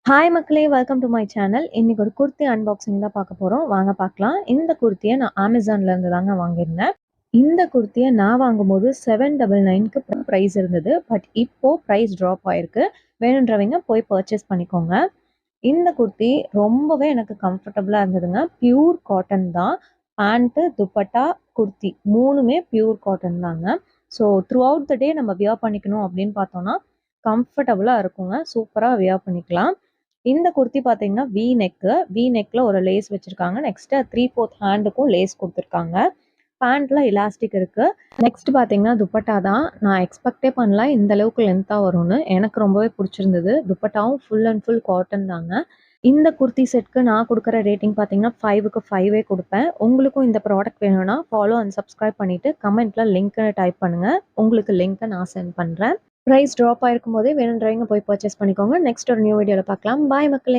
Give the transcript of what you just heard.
Hi மக்களே! Welcome do my channel. இன்னைக்கு ஒரு குர்த்தி அன்பாக்சிங் தான் பார்க்க போறோம். வாங்க பார்க்கலாம். இந்த குர்த்திய நான் Amazonலேருந்து தாங்க வாங்கியிருந்தேன். இந்த குர்த்திய நான் வாங்கும்போது 799க்கு பிரைஸ் இருந்தது. பட் இப்போ பிரைஸ் ட்ராப் ஆயிருக்கு. வேணுன்றவங்க போய் பர்ச்சேஸ் பண்ணிக்கோங்க. இந்த குர்த்தி ரொம்பவே எனக்கு கம்ஃபர்டபுளா இருந்ததுங்க. பியூர் காட்டன் தான். பேண்ட்டு, துப்பட்டா, குர்த்தி 3மே பியூர் காட்டன் தாங்க. So throughout the day நம்ம வியர் பண்ணிக்கணும் அப்படின்னு பார்த்தோம்னா, கம்ஃபர்டபுளா இருக்குங்க. சூப்பரா வியர் பண்ணிக்கலாம். இந்த குர்த்தி பார்த்தீங்கன்னா, வி நெக்ல ஒரு லேஸ் வச்சிருக்காங்க. நெக்ஸ்ட்டு 3/4 ஹேண்டுக்கும் லேஸ் குடுத்துருக்காங்க. பேண்ட்ல எலாஸ்டிக் இருக்கு. நெக்ஸ்ட் பார்த்தீங்கன்னா, துப்பட்டா தான். நான் எக்ஸ்பெக்ட்டே பண்ணல இந்த அளவுக்கு லென்த்தா வரும்னு. எனக்கு ரொம்பவே புடிச்சிருந்தது. துப்பட்டாவும் ஃபுல் அண்ட் ஃபுல் காட்டன் தாங்க. இந்த குர்த்தி செட்க்கு நான் குடுக்குற ரேட்டிங் பார்த்தீங்கன்னா, 5க்கு 5 குடுப்பேன். உங்களுக்கும் இந்த ப்ராடக்ட் வேணும்னா, ஃபாலோ அண்ட் சப்ஸ்கிரைப் பண்ணிட்டு கமெண்ட்ல லிங்க்க டைப் பண்ணுங்க. உங்களுக்கு லிங்க்க நான் சென்ட் பண்றேன். பிரைஸ் ட்ராப் ஆயிருக்கும் போதே வேணுன்றவங்க போய் பர்ச்சேஸ் பண்ணிக்கோங்க. நெக்ஸ்ட் ஒரு நியூ வீடியோல பார்க்கலாம். பாய் மக்களே!